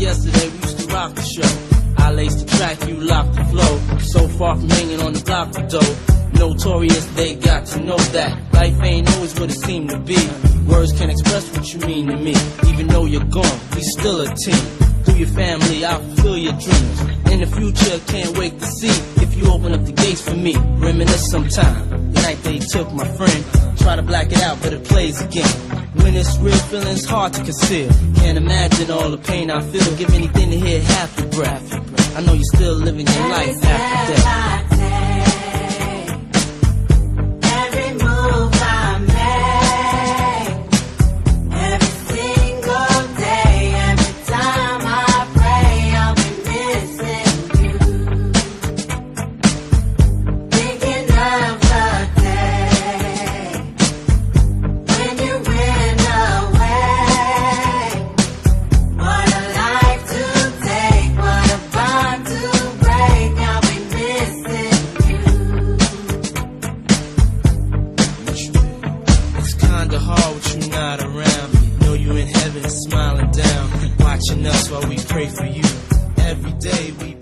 yesterday, we used to rock the show. I laced the track, you locked the flow. So far from hanging on the block of dough. Notorious, they got to know that life ain't always what it seemed to be. Words can't express what you mean to me. Even though you're gone, we still a team. Through your family, I'll fulfill your dreams. In the future, can't wait to see if you open up the gates for me. Reminisce sometime. The night they took my friend. Try to black it out, but it plays again. When it's real, feeling's hard to conceal. Can't imagine all the pain I feel. Give anything to hear half your breath. I know you're still living your life after death. Hard with you not around. Know you in heaven smiling down, watching us while we pray for you. Every day we